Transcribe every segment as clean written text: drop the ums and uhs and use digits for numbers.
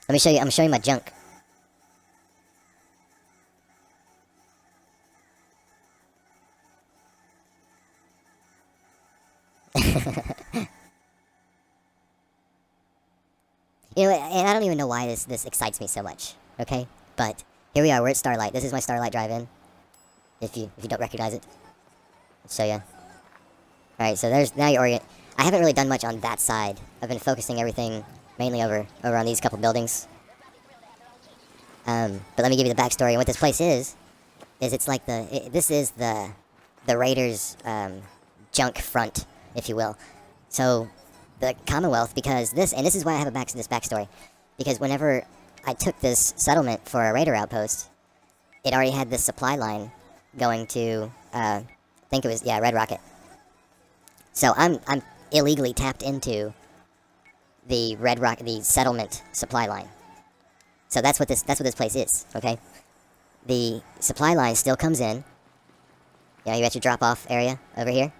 Let me show you. I'm showing my junk. You know, and I don't even know why this excites me so much. Okay, but here we are. We're at Starlight. This is my Starlight Drive-In. If you don't recognize it, I'll show you. All right, so there's now you orient. I haven't really done much on that side. I've been focusing everything mainly over on these couple buildings. But let me give you the backstory. And what this place is it's like this is the Raiders junk front, if you will. So the Commonwealth, because this is why I have this backstory, because whenever I took this settlement for a Raider outpost, it already had this supply line going to I think it was Red Rocket. So I'm illegally tapped into the the settlement supply line. So that's what this place is, okay? The supply line still comes in. You know, you got your drop off area over here.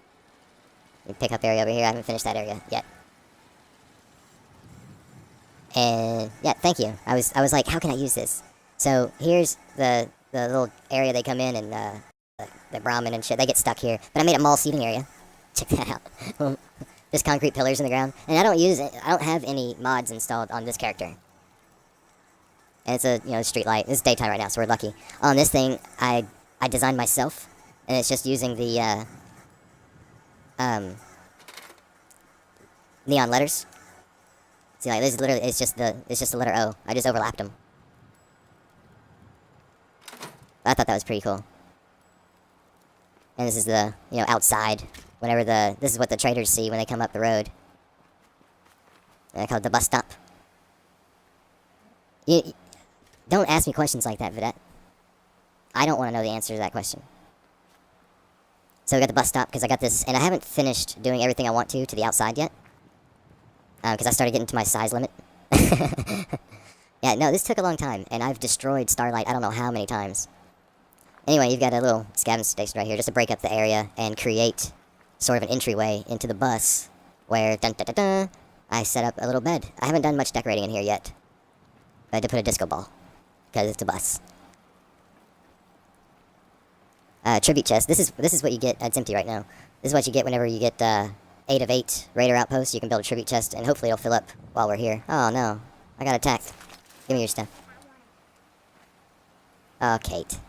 Your pick up area over here. I haven't finished that area yet. And yeah, thank you. I was like, how can I use this? So here's the little area they come in, and the Brahmin and shit, they get stuck here. But I made a mall seating area. Check that out. There's concrete pillars in the ground, and I don't have any mods installed on this character. And it's a street light. It's daytime right now, so we're lucky. On this thing, I designed myself, and it's just using the neon letters. See, like this is literally it's just the letter O. I just overlapped them. I thought that was pretty cool. And this is the outside. Whenever this is what the traders see when they come up the road. And I call it the bus stop. Don't ask me questions like that, Vidette. I don't want to know the answer to that question. So we got the bus stop because I got this, and I haven't finished doing everything I want to the outside yet. Because I started getting to my size limit. Yeah, no, this took a long time, and I've destroyed Starlight I don't know how many times. Anyway, you've got a little scavenging station right here just to break up the area and create sort of an entryway into the bus where I set up a little bed. I haven't done much decorating in here yet. I had to put a disco ball because it's a bus. Tribute chest. This is what you get. It's empty right now. This is what you get whenever you get 8 of 8 Raider outposts. You can build a tribute chest, and hopefully it'll fill up while we're here. Oh no, I got attacked. Give me your stuff. Oh, Kate.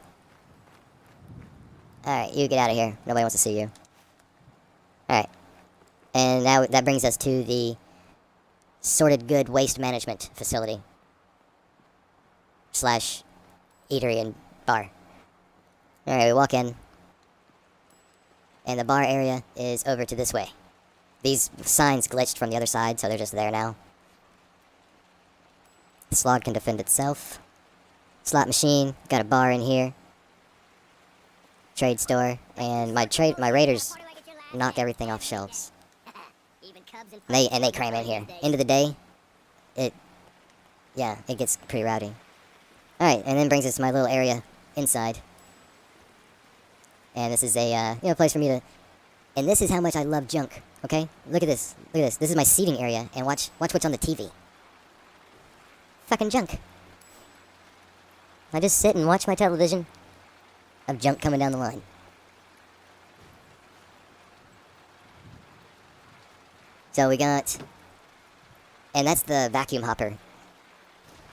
Alright, you get out of here. Nobody wants to see you. Alright. And now that brings us to the Sorted Good Waste Management Facility. / eatery and bar. Alright, we walk in. And the bar area is over to this way. These signs glitched from the other side, so they're just there now. The slot can defend itself. Slot machine, got a bar in here. Trade store, and my raiders knock everything off shelves. They cram in here. End of the day, it gets pretty rowdy. Alright, and then brings us to my little area inside. And this is a place for me to, and this is how much I love junk. Okay, look at this. Look at this. This is my seating area, and watch what's on the TV. Fucking junk. I just sit and watch my television of junk coming down the line. So we got, and that's the vacuum hopper.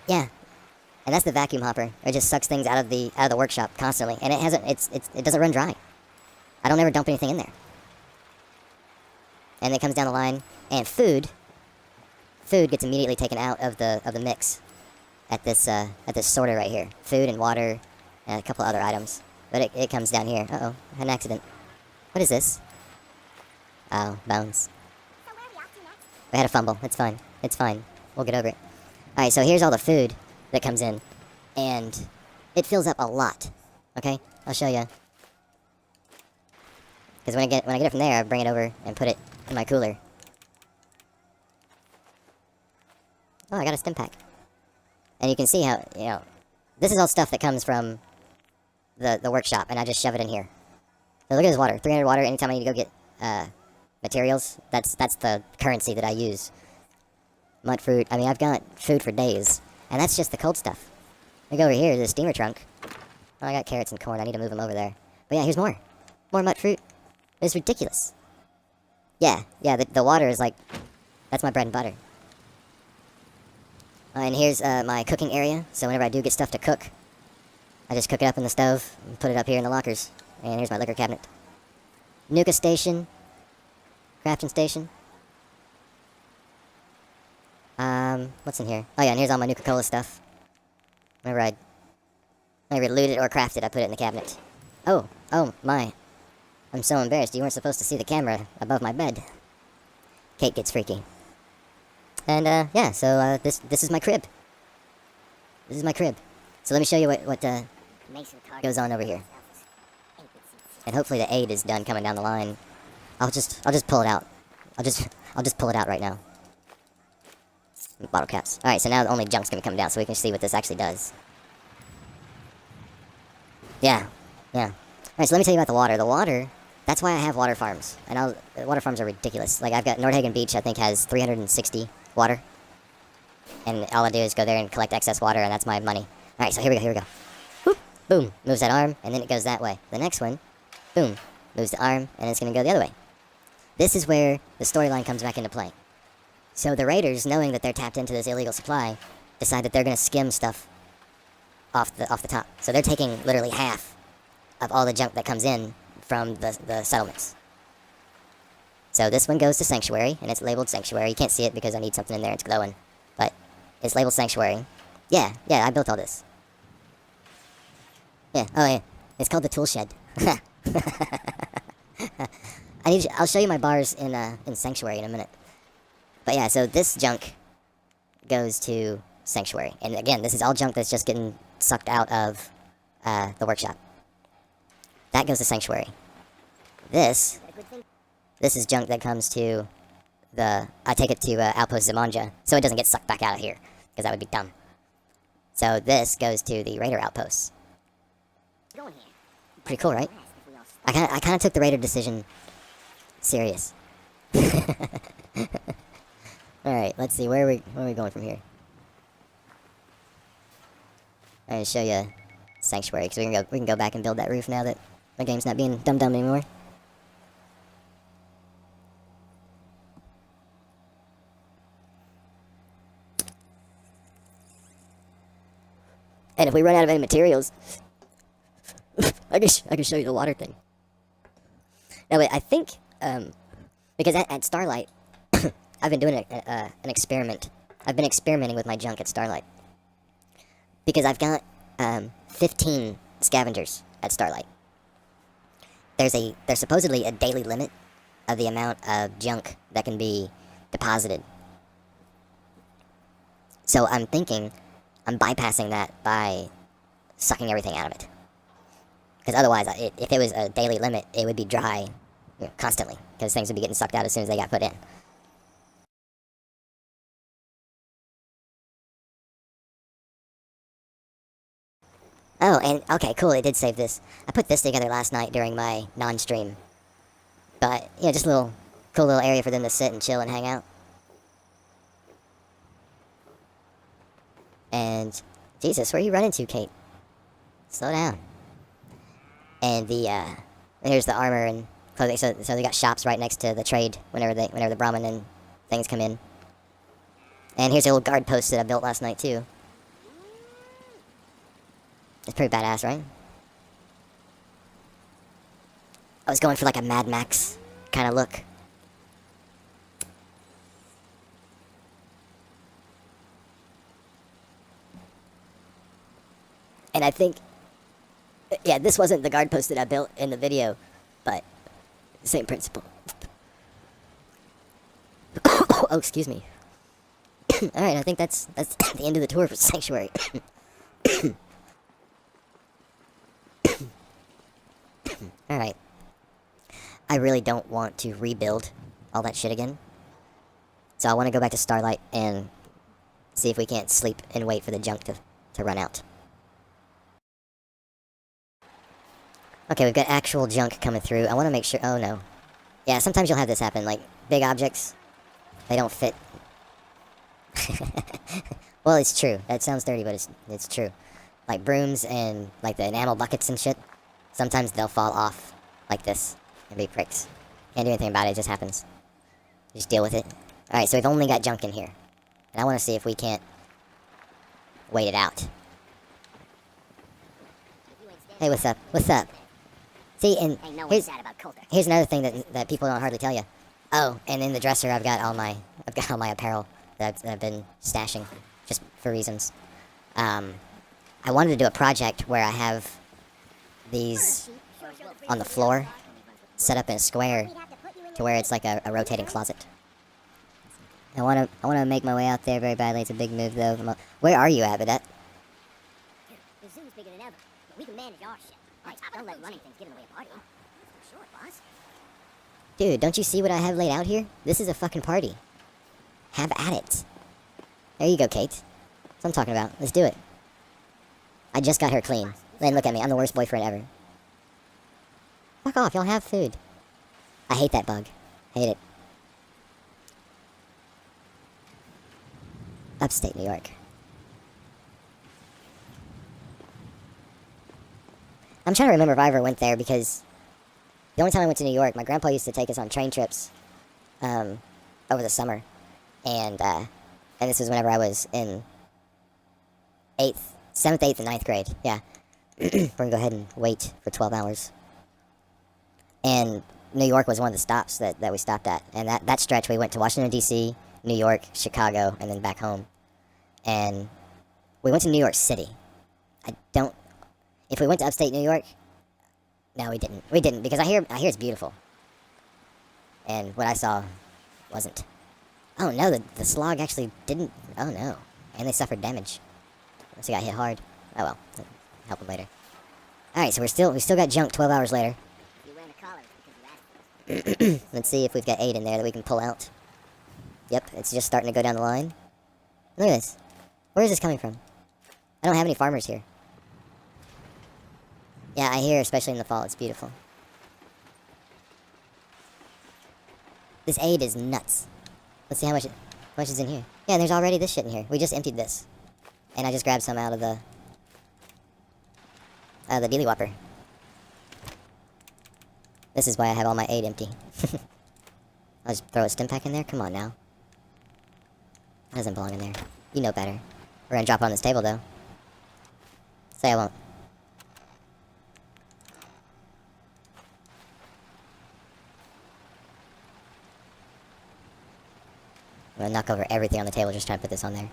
Yeah, and that's the vacuum hopper. It just sucks things out of the workshop constantly, and it doesn't run dry. I don't ever dump anything in there. And it comes down the line, and food gets immediately taken out of the mix at this sorter right here. Food and water and a couple other items. But it comes down here. Uh-oh, had an accident. What is this? Oh, bones. We had a fumble. It's fine. It's fine. We'll get over it. Alright, so here's all the food that comes in. And it fills up a lot. Okay? I'll show you. Because when I get it from there, I bring it over and put it in my cooler. Oh, I got a stim pack. And you can see how, this is all stuff that comes from the workshop, and I just shove it in here. So look at this water. 300 water anytime I need to go get materials. That's the currency that I use. Mud fruit. I mean, I've got food for days. And that's just the cold stuff. We go over here to the steamer trunk. Oh, I got carrots and corn. I need to move them over there. But yeah, here's more. More mut fruit. It's ridiculous. Yeah, the water is like... That's my bread and butter. And here's my cooking area. So whenever I do get stuff to cook, I just cook it up in the stove and put it up here in the lockers. And here's my liquor cabinet. Nuka station. Crafting station. What's in here? Oh yeah, and here's all my Nuka-Cola stuff. Whenever I loot it or craft it, I put it in the cabinet. Oh my. I'm so embarrassed. You weren't supposed to see the camera above my bed. Kate gets freaky. And, yeah, so, this is my crib. This is my crib. So let me show you what goes on over here. And hopefully the aid is done coming down the line. I'll just pull it out. I'll just pull it out right now. Bottle caps. Alright, so now only junk's gonna come down so we can see what this actually does. Yeah. Alright, so let me tell you about the water. The water, that's why I have water farms. And water farms are ridiculous. Like, I've got Nordhagen Beach, I think, has 360 water. And all I do is go there and collect excess water, and that's my money. Alright, so here we go. Whoop, boom, moves that arm, and then it goes that way. The next one, boom, moves the arm, and it's gonna go the other way. This is where the storyline comes back into play. So the raiders, knowing that they're tapped into this illegal supply, decide that they're gonna skim stuff off the top. So they're taking literally half of all the junk that comes in from the settlements. So this one goes to Sanctuary, and it's labeled Sanctuary. You can't see it because I need something in there, it's glowing. But it's labeled Sanctuary. Yeah, I built all this. Yeah, oh yeah, it's called the Tool Shed. I'll show you my bars in Sanctuary in a minute. But yeah, so this junk goes to Sanctuary. And again, this is all junk that's just getting sucked out of the workshop. That goes to Sanctuary. This is junk that comes to I take it to Outpost Zamanja, so it doesn't get sucked back out of here, because that would be dumb. So this goes to the Raider Outposts. Pretty cool, right? I kind of took the Raider decision serious. Alright, let's see, where are we going from here? I'm gonna show you Sanctuary, because we can go back and build that roof now that my game's not being dumb anymore. And if we run out of any materials, I can show you the water thing. No, wait, I think, because at Starlight, I've been doing an experiment. I've been experimenting with my junk at Starlight. Because I've got 15 scavengers at Starlight. There's supposedly a daily limit of the amount of junk that can be deposited. So I'm thinking I'm bypassing that by sucking everything out of it. Because otherwise, if it was a daily limit, it would be dry constantly. Because things would be getting sucked out as soon as they got put in. Oh, and okay, cool, it did save this. I put this together last night during my non-stream. But, just a cool little area for them to sit and chill and hang out. And, Jesus, where are you running to, Kate? Slow down. And here's the armor and clothing. So they got shops right next to the trade whenever the Brahmin and things come in. And here's the old guard post that I built last night too. It's pretty badass, right? I was going for like a Mad Max kind of look. And I think, yeah, this wasn't the guard post that I built in the video, but same principle. Oh, excuse me. Alright, I think that's the end of the tour for Sanctuary. Alright. I really don't want to rebuild all that shit again. So I want to go back to Starlight and see if we can't sleep and wait for the junk to run out. Okay, we've got actual junk coming through. I want to make sure... Oh, no. Yeah, sometimes you'll have this happen. Like, big objects, they don't fit. Well, it's true. That sounds dirty, but it's true. Like brooms and like the enamel buckets and shit. Sometimes they'll fall off like this and be pricks. Can't do anything about it. It just happens. Just deal with it. All right, so we've only got junk in here, and I want to see if we can't wait it out. Hey, what's up? What's up? See, and here's another thing that people don't hardly tell you. Oh, and in the dresser, I've got all my apparel that I've been stashing, just for reasons. I wanted to do a project where I have these on the floor, set up in a square, to where it's like a rotating closet. I wanna make my way out there very badly. It's a big move though. Where are you at, Vedette? The zoo's bigger than ever, but we can manage our shit. Right, don't let running things get in the way of party. For sure, boss. Dude, don't you see what I have laid out here? This is a fucking party. Have at it. There you go, Kate. That's what I'm talking about. Let's do it. I just got her clean. Then look at me. I'm the worst boyfriend ever. Fuck off. Y'all have food. I hate that bug. Hate it. Upstate New York. I'm trying to remember if I ever went there because the only time I went to New York, my grandpa used to take us on train trips over the summer. And this was whenever I was in 7th, 8th, and 9th grade. Yeah. We're going to go ahead and wait for 12 hours. And New York was one of the stops that we stopped at. And that stretch, we went to Washington, D.C., New York, Chicago, and then back home. And we went to New York City. If we went to upstate New York, no, we didn't. We didn't, because I hear it's beautiful. And what I saw wasn't. Oh no, the slog actually didn't. Oh no. And they suffered damage. Unless they got hit hard. Oh well. Help them later. Alright, so we still got junk 12 hours later. You're wearing a collar because you asked for it. Let's see if we've got 8 in there that we can pull out. Yep, it's just starting to go down the line. Look at this. Where is this coming from? I don't have any farmers here. Yeah, I hear, especially in the fall, it's beautiful. This aid is nuts. Let's see how much is in here. Yeah, there's already this shit in here. We just emptied this. And I just grabbed some out of the Dealy Whopper. This is why I have all my aid empty. I'll just throw a stim pack in there? Come on now. That doesn't belong in there. You know better. We're gonna drop it on this table, though. Say I won't. I'm gonna knock over everything on the table just trying to put this on there.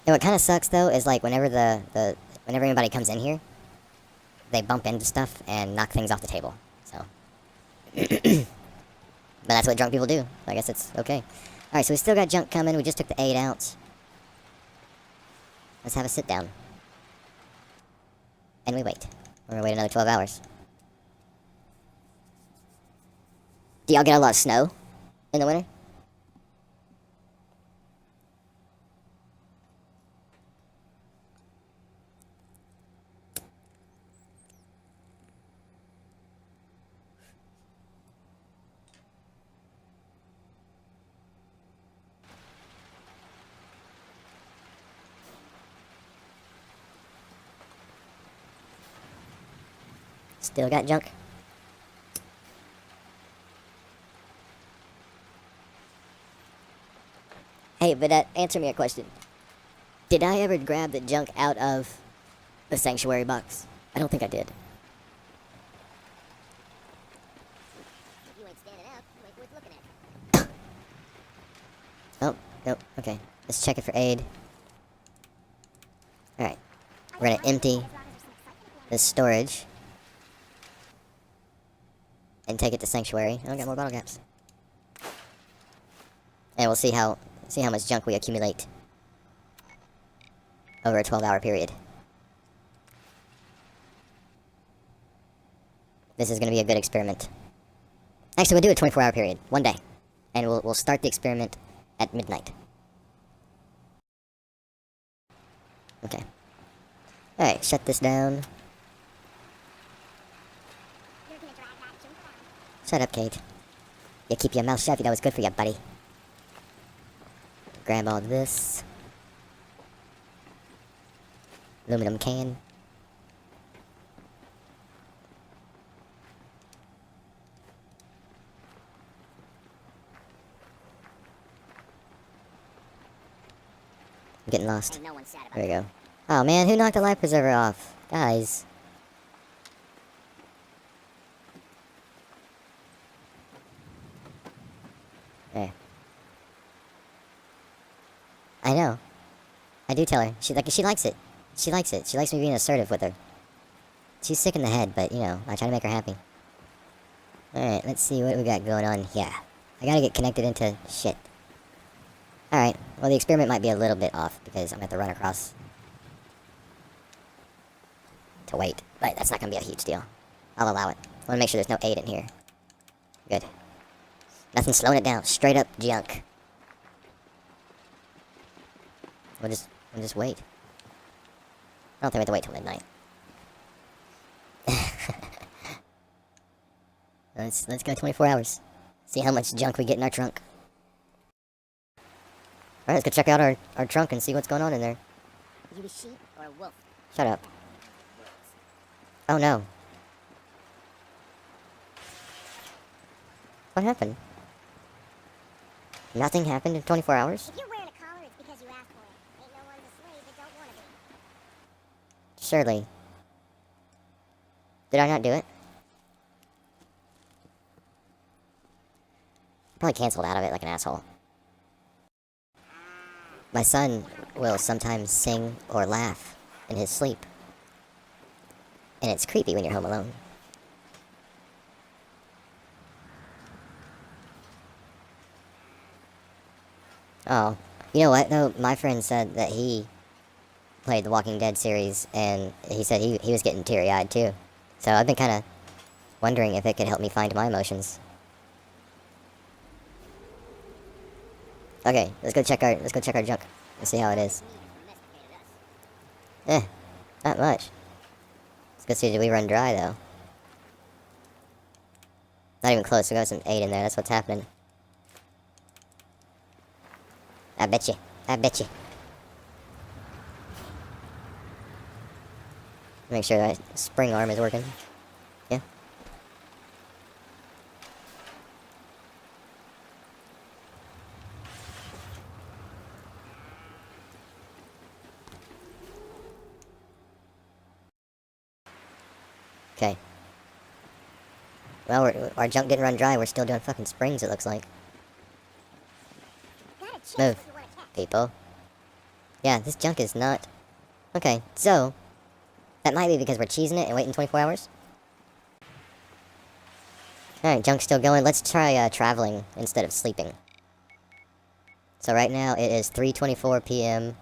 And what kind of sucks, though, is like whenever whenever anybody comes in here, they bump into stuff and knock things off the table. So. But that's what drunk people do. I guess it's okay. Alright, so we still got junk coming. We just took the 8 out. Let's have a sit down. And we wait. We're gonna wait another 12 hours. Do y'all get a lot of snow in the winter? Still got junk. Hey, but answer me a question. Did I ever grab the junk out of the sanctuary box? I don't think I did. If you ain't standing up, you ain't worth looking at. Oh, nope. Okay. Let's check it for aid. Alright. We're gonna empty this storage. And take it to sanctuary. Oh, I got more bottle caps. And we'll see how much junk we accumulate over a 12-hour period. This is going to be a good experiment. Actually, we'll do a 24-hour period, one day, and we'll start the experiment at midnight. Okay. All right, shut this down. Shut up, Kate. You keep your mouth shut if you know what's good for you, buddy. Grab all this. Aluminum can. I'm getting lost. Ain't no one sad about There we go. Oh man, who knocked the life preserver off? Guys. There. I know. I do tell her. She likes it. She likes it. She likes me being assertive with her. She's sick in the head, but you know, I try to make her happy. Alright, let's see what we got going on here. I gotta get connected into shit. Alright, well the experiment might be a little bit off because I'm gonna have to run across to wait. But that's not gonna be a huge deal. I'll allow it. I wanna make sure there's no aid in here. Good. Nothing slowing it down. Straight up junk. We'll just wait. I don't think we have to wait till midnight. Let's go 24 hours. See how much junk we get in our trunk. Alright, let's go check out our trunk and see what's going on in there. You a sheep or a wolf? Shut up. Oh no. What happened? Nothing happened in 24 hours? If you're wearing a collar, it's because you asked for it. Ain't no one's a slave that don't want to be. Surely. Did I not do it? Probably canceled out of it like an asshole. My son will sometimes sing or laugh in his sleep. And it's creepy when you're home alone. Oh, you know what though? My friend said that he played the Walking Dead series, and he said he was getting teary-eyed too. So I've been kind of wondering if it could help me find my emotions. Okay, let's go check our junk and see how it is. Not much. Let's go see, did we run dry though? Not even close. We got some aid in there. That's what's happening. I bet you. I bet you. Make sure that spring arm is working. Yeah. Okay. Well, our junk didn't run dry. We're still doing fucking springs, it looks like. Got a chance Move, if you want to catch. people. Yeah, this junk is not... Okay, so... That might be because we're cheesing it and waiting 24 hours? Alright, junk's still going. Let's try traveling instead of sleeping. So right now it is 3:24 p.m.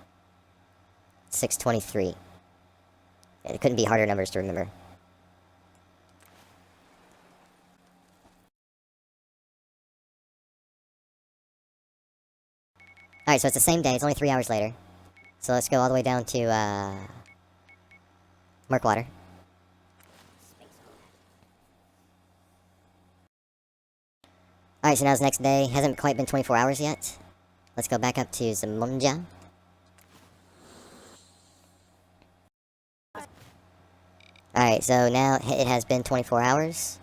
6:23. It couldn't be harder numbers to remember. Alright, so it's the same day. It's only 3 hours later. So let's go all the way down to, Murkwater. Alright, so now it's the next day. Hasn't quite been 24 hours yet. Let's go back up to Zamunja. Alright, so now it has been 24 hours.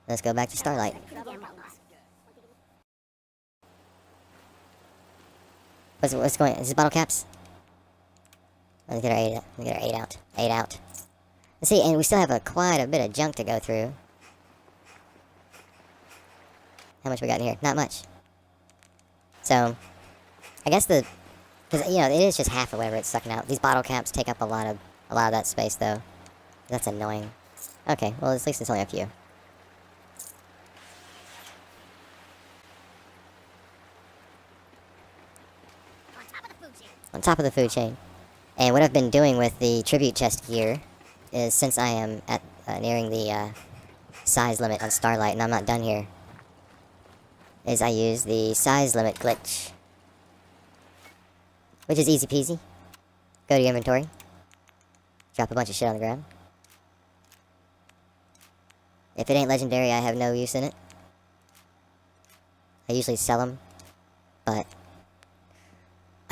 Let's go back to Starlight. What's going on? Is this bottle caps? Let's get our 8 out. Let's get our 8 out. 8 out. Let's see, and we still have quite a bit of junk to go through. How much we got in here? Not much. So, I guess because you know it is just half of whatever it's sucking out. These bottle caps take up a lot of that space, though. That's annoying. Okay, well at least it's only a few. On top of the food chain. And what I've been doing with the tribute chest gear is, since I am at nearing the size limit on Starlight, and I'm not done here, is I use the size limit glitch, which is easy peasy. Go to your inventory, drop a bunch of shit on the ground. If it ain't legendary, I have no use in it. I usually sell them, but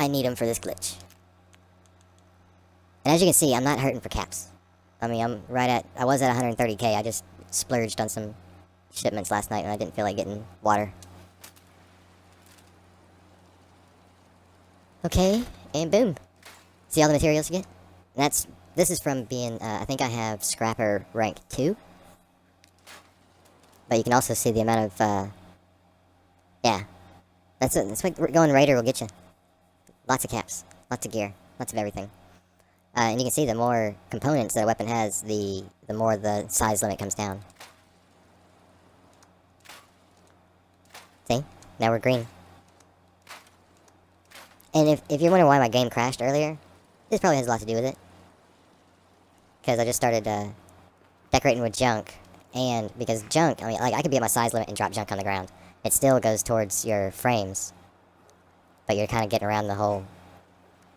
I need them for this glitch. And as you can see, I'm not hurting for caps. I mean, I was at 130k. I just splurged on some shipments last night and I didn't feel like getting water. Okay, and boom. See all the materials you get? This is from being, I think I have Scrapper rank 2. But you can also see the amount of, yeah. That's what going Raider will get you. Lots of caps, lots of gear, lots of everything. And you can see the more components that a weapon has, the more the size limit comes down. See? Now we're green. And if you're wondering why my game crashed earlier, this probably has a lot to do with it. Because I just started decorating with junk. And because junk, I mean, like, I could be at my size limit and drop junk on the ground. It still goes towards your frames. But you're kind of getting around the whole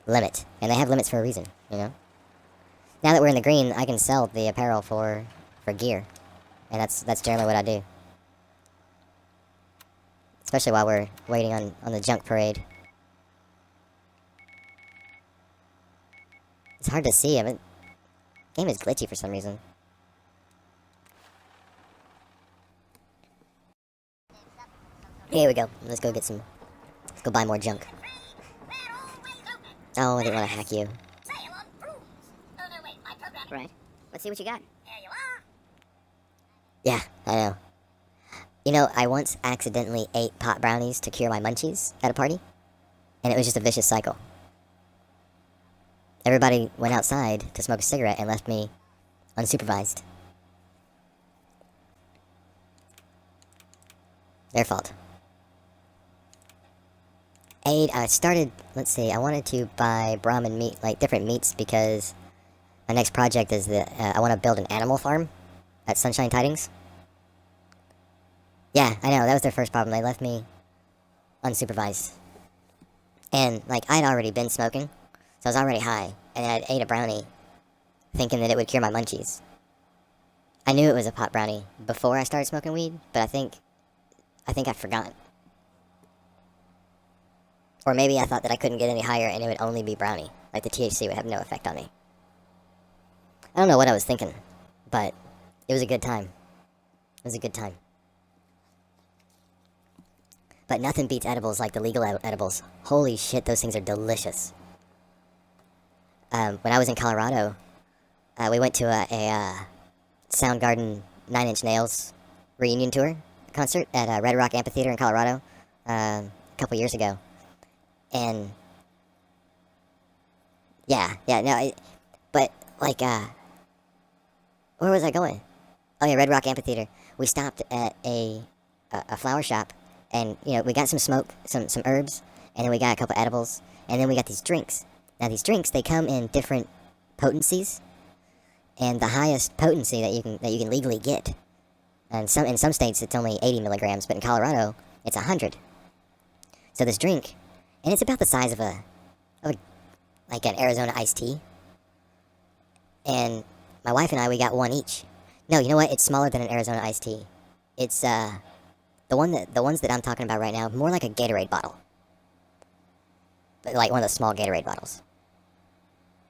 limit. And they have limits for a reason, you know? Now that we're in the green, I can sell the apparel for gear. And that's generally what I do. Especially while we're waiting on the junk parade. It's hard to see. I mean, the game is glitchy for some reason. Here we go. Let's go buy more junk. Oh, I didn't want to hack you. Right. Let's see what you got. Yeah, I know. You know, I once accidentally ate pot brownies to cure my munchies at a party. And it was just a vicious cycle. Everybody went outside to smoke a cigarette and left me unsupervised. Their fault. I started, let's see, I wanted to buy Brahmin meat, like different meats, because my next project is that I want to build an animal farm at Sunshine Tidings. Yeah, I know, that was their first problem. They left me unsupervised. And, like, I'd already been smoking, so I was already high, and I ate a brownie thinking that it would cure my munchies. I knew it was a pot brownie before I started smoking weed, but I think I forgot. Or maybe I thought that I couldn't get any higher and it would only be brownie. Like the THC would have no effect on me. I don't know what I was thinking, but it was a good time. It was a good time. But nothing beats edibles like the legal edibles. Holy shit, those things are delicious. When I was in Colorado, we went to a Soundgarden 9 Inch Nails reunion tour concert at Red Rock Amphitheater in Colorado a couple years ago. And but like, where was I going? Oh yeah, Red Rock Amphitheater. We stopped at a flower shop, and you know, we got some smoke, some herbs, and then we got a couple edibles, and then we got these drinks. Now these drinks, they come in different potencies, and the highest potency that you can legally get, and in some states it's only 80 milligrams, but in Colorado it's 100. So this drink. And it's about the size of like an Arizona iced tea. And my wife and I, we got one each. No, you know what? It's smaller than an Arizona iced tea. It's the ones that I'm talking about right now, more like a Gatorade bottle. But like one of the small Gatorade bottles.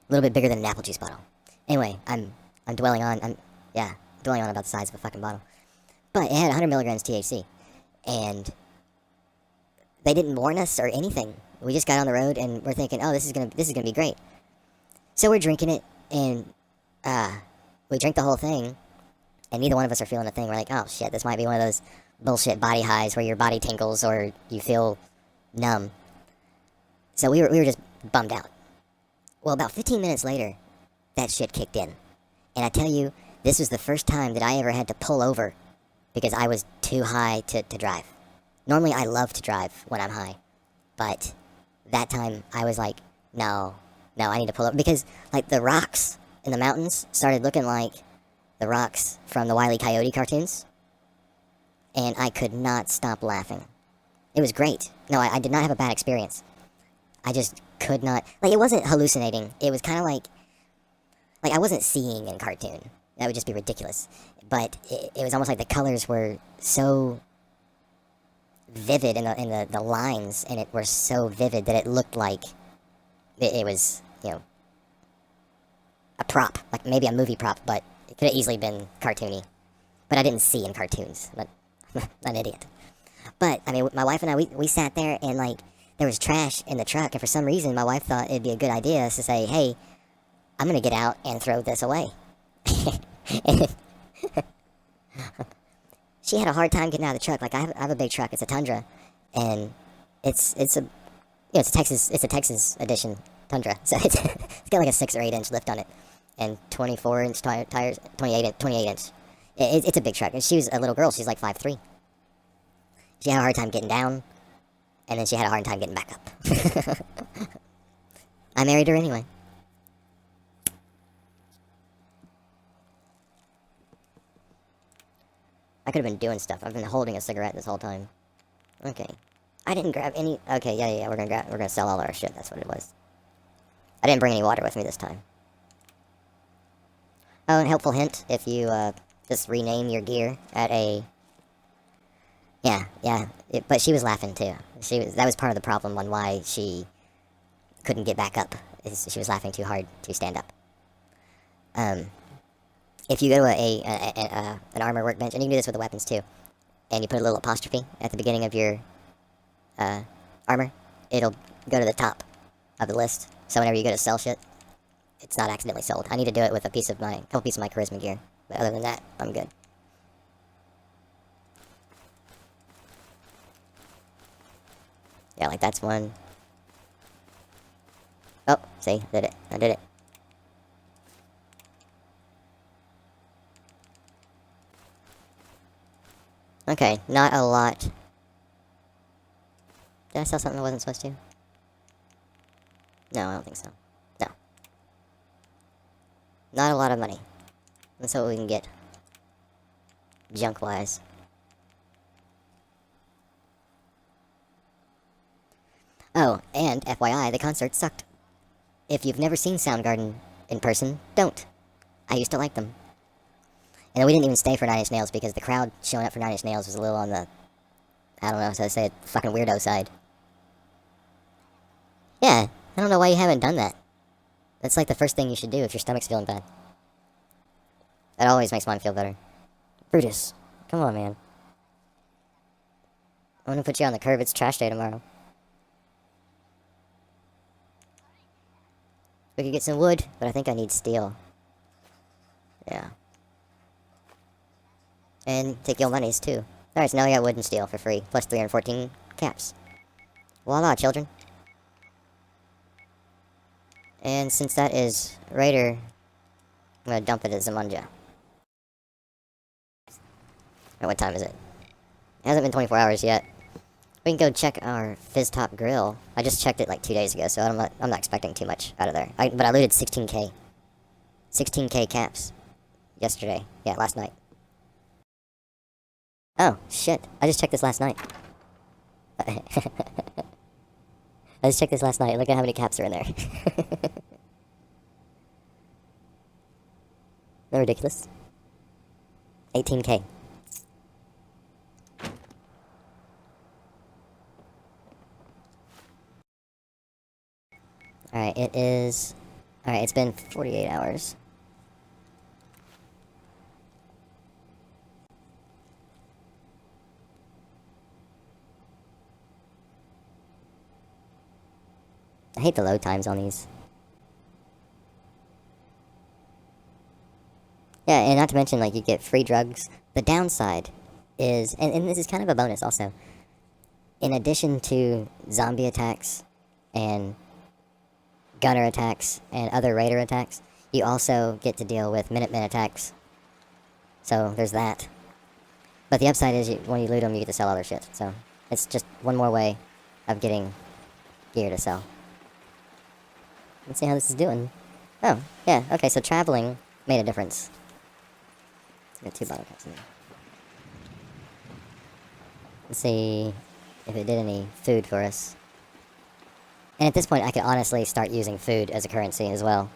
A little bit bigger than an apple juice bottle. Anyway, I'm dwelling on about the size of a fucking bottle. But it had 100 milligrams THC, and they didn't warn us or anything. We just got on the road and we're thinking, oh, this is gonna be great. So we're drinking it, and we drink the whole thing, and neither one of us are feeling a thing. We're like, oh shit, this might be one of those bullshit body highs where your body tingles or you feel numb. So we were just bummed out. Well, about 15 minutes later, that shit kicked in. And I tell you, this was the first time that I ever had to pull over because I was too high to drive. Normally, I love to drive when I'm high, but that time I was like, no, I need to pull up, because like the rocks in the mountains started looking like the rocks from the Wile E. Coyote cartoons, and I could not stop laughing. It was great. No, I did not have a bad experience. I just could not, like, it wasn't hallucinating. It was kind of like I wasn't seeing in cartoon. That would just be ridiculous. But it was almost like the colors were so vivid, and the lines in it were so vivid that it looked like it was, you know, a prop, like maybe a movie prop, but it could have easily been cartoony. But I didn't see in cartoons. But an idiot. But I mean, my wife and I, we sat there and like there was trash in the truck, and for some reason, my wife thought it'd be a good idea to say, "Hey, I'm gonna get out and throw this away." She had a hard time getting out of the truck. Like I have a big truck. It's a Tundra, and it's a it's a Texas edition Tundra. So it's got like a 6 or 8 inch lift on it, and 24-inch tires, 28 inch. It's a big truck. And she was a little girl. She's like 5'3". She had a hard time getting down, and then she had a hard time getting back up. I married her anyway. I could have been doing stuff. I've been holding a cigarette this whole time. Okay. I didn't grab any... Okay, yeah, we're gonna sell all our shit. That's what it was. I didn't bring any water with me this time. Oh, and helpful hint, if you, just rename your gear at a... Yeah. But she was laughing, too. That was part of the problem on why she couldn't get back up. Is she was laughing too hard to stand up. If you go to an armor workbench, and you can do this with the weapons, too, and you put a little apostrophe at the beginning of your armor, it'll go to the top of the list. So whenever you go to sell shit, it's not accidentally sold. I need to do it with a couple pieces of my charisma gear. But other than that, I'm good. Yeah, like that's one. Oh, see, I did it. Okay, not a lot. Did I sell something I wasn't supposed to? No, I don't think so. No. Not a lot of money. Let's see what we can get. Junk-wise. Oh, and FYI, the concert sucked. If you've never seen Soundgarden in person, don't. I used to like them. And we didn't even stay for Nine Inch Nails because the crowd showing up for Nine Inch Nails was a little on the, I don't know how to say it, fucking weirdo side. Yeah, I don't know why you haven't done that. That's like the first thing you should do if your stomach's feeling bad. That always makes mine feel better. Brutus, come on, man. I'm gonna put you on the curb. It's trash day tomorrow. We could get some wood, but I think I need steel. Yeah. And take your monies, too. Alright, so now I got wood and steel for free, plus 314 caps. Voila, children. And since that is Raider, I'm gonna dump it at Zamunda. Alright, what time is it? It hasn't been 24 hours yet. We can go check our Fizz Top Grill. I just checked it like 2 days ago, so I'm not expecting too much out of there. But I looted 16k. 16k caps. Yesterday. Yeah, last night. Oh, shit. I just checked this last night. I just checked this last night. Look at how many caps are in there. They're ridiculous. 18k. Alright, it is... Alright, it's been 48 hours. I hate the load times on these. Yeah, and not to mention, like, you get free drugs. The downside is... And this is kind of a bonus, also. In addition to zombie attacks and gunner attacks and other raider attacks, you also get to deal with Minutemen attacks. So there's that. But the upside is when you loot them, you get to sell other shit. So it's just one more way of getting gear to sell. Let's see how this is doing. Oh, yeah, okay, so traveling made a difference. Got 2 bottle caps in there. Let's see if it did any food for us. And at this point, I could honestly start using food as a currency as well.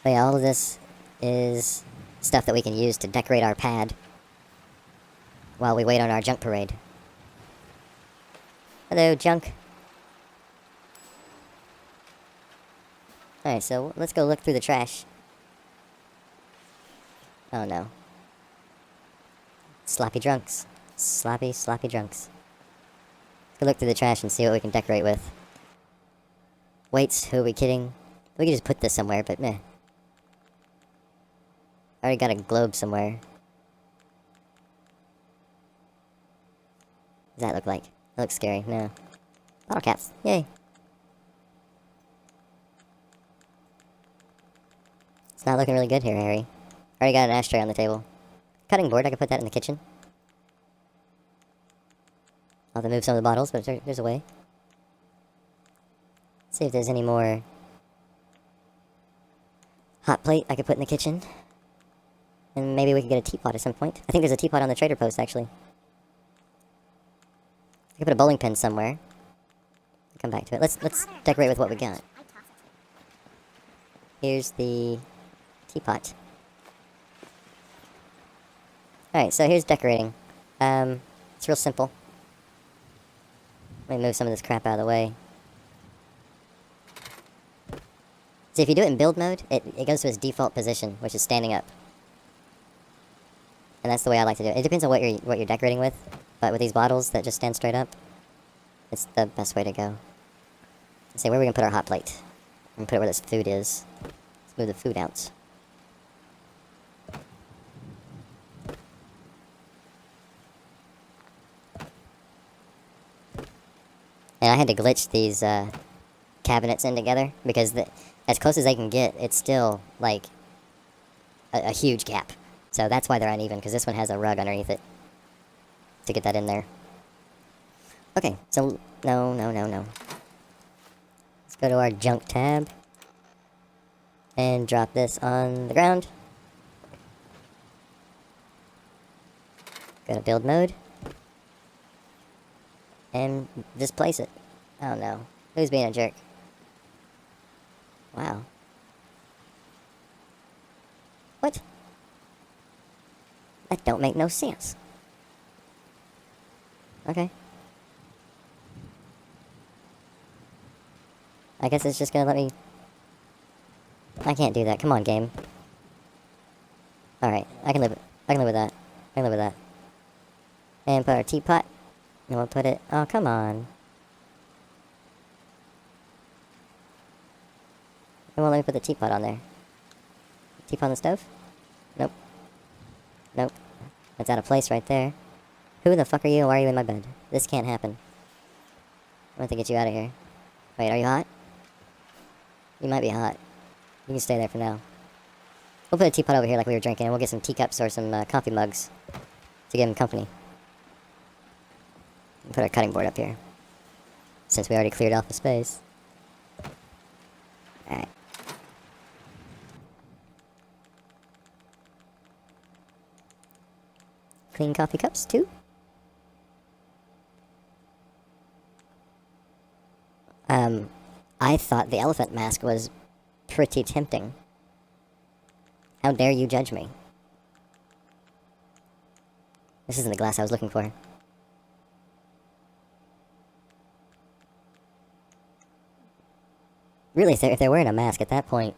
But yeah, all of this is stuff that we can use to decorate our pad while we wait on our junk parade. Hello, junk. Alright, so let's go look through the trash. Oh no. Sloppy drunks. Sloppy drunks. Let's go look through the trash and see what we can decorate with. Weights, who are we kidding? We could just put this somewhere, but meh. I already got a globe somewhere. What does that look like? That looks scary. No. Bottle caps. Yay. It's not looking really good here, Harry. I already got an ashtray on the table. Cutting board, I could put that in the kitchen. I'll have to move some of the bottles, but there's a way. Let's see if there's any more hot plate I could put in the kitchen. And maybe we could get a teapot at some point. I think there's a teapot on the trader post, actually. I could put a bowling pin somewhere. Come back to it. Let's decorate with what we got. Here's the teapot. Alright, so here's decorating. It's real simple. Let me move some of this crap out of the way. So if you do it in build mode, it goes to its default position, which is standing up. And that's the way I like to do it. It depends on what you're decorating with, but with these bottles that just stand straight up, it's the best way to go. Let's see, where are we gonna put our hot plate? I'm gonna put it where this food is. Let's move the food out. And I had to glitch these cabinets in together because as close as they can get, it's still like a huge gap. So that's why they're uneven, because this one has a rug underneath it to get that in there. Okay, so no. Let's go to our junk tab and drop this on the ground. Go to build mode and just place it. Oh no, who's being a jerk? Wow. What? That don't make no sense. Okay. I guess it's just gonna let me... I can't do that. Come on, game. Alright, I can live with that. I can live with that. And put our teapot. And we'll put it... Oh, come on. It won't let me put the teapot on there. Teapot on the stove? Nope. Nope. It's out of place right there. Who the fuck are you and why are you in my bed? This can't happen. I want to get you out of here. Wait, are you hot? You might be hot. You can stay there for now. We'll put a teapot over here like we were drinking, and we'll get some teacups or some coffee mugs to give him company. We'll put our cutting board up here, since we already cleared off the space. Alright. Clean coffee cups, too. I thought the elephant mask was pretty tempting. How dare you judge me? This isn't the glass I was looking for. Really, if they're wearing a mask at that point,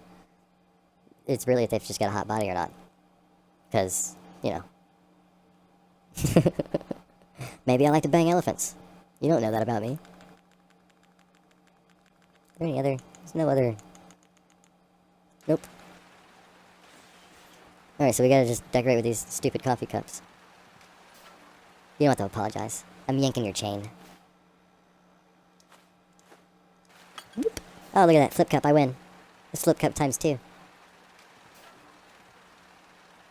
it's really if they've just got a hot body or not. Because, you know. Maybe I like to bang elephants. You don't know that about me. Is there any other... There's no other... Nope. Alright, so we gotta just decorate with these stupid coffee cups. You don't have to apologize. I'm yanking your chain. Boop. Oh, look at that. Flip cup. I win. It's flip cup times 2.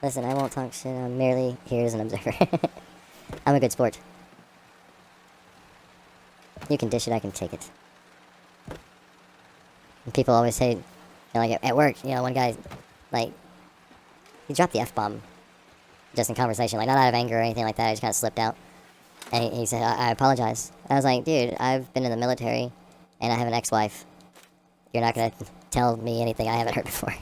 Listen, I won't talk shit. I'm merely here as an observer. I'm a good sport. You can dish it, I can take it. And people always say, you know, like at work, you know, one guy, like, he dropped the F-bomb just in conversation, like not out of anger or anything like that, I just kind of slipped out. And he said, I apologize. I was like, dude, I've been in the military, and I have an ex-wife. You're not gonna tell me anything I haven't heard before.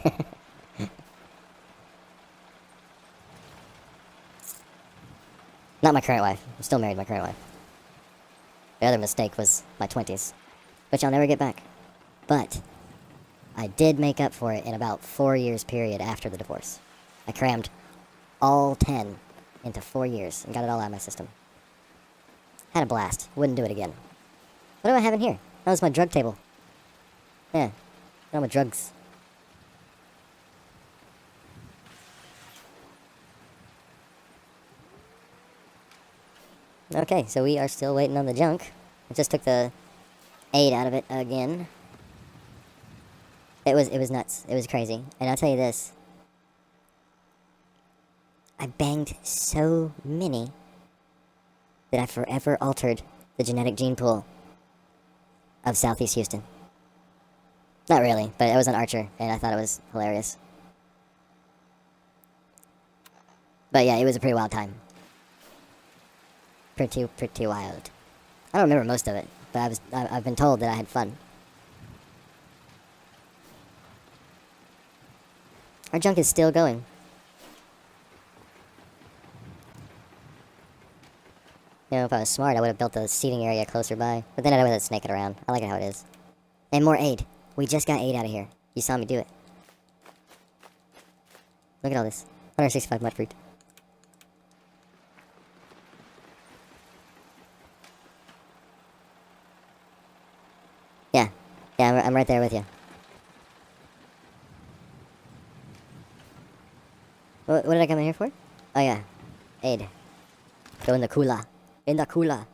Not my current wife. I'm still married to my current wife. The other mistake was my 20s, which I'll never get back. But I did make up for it in about 4 years period after the divorce. I crammed all 10 into 4 years and got it all out of my system. Had a blast. Wouldn't do it again. What do I have in here? That was my drug table. Yeah. All my drugs. Okay, so we are still waiting on the junk. I just took the 8 out of it again. It was nuts. It was crazy. And I'll tell you this. I banged so many that I forever altered the genetic gene pool of Southeast Houston. Not really, but it was an archer, and I thought it was hilarious. But yeah, it was a pretty wild time. Pretty wild. I don't remember most of it, but I've been told that I had fun. Our junk is still going. You know, if I was smart, I would have built a seating area closer by. But then I would have snake it around. I like it how it is. And more aid. We just got aid out of here. You saw me do it. Look at all this. 165 mud fruit. Yeah. Yeah, I'm right there with you. What did I come in here for? Oh yeah. Aid. Go in the cooler. In the cooler.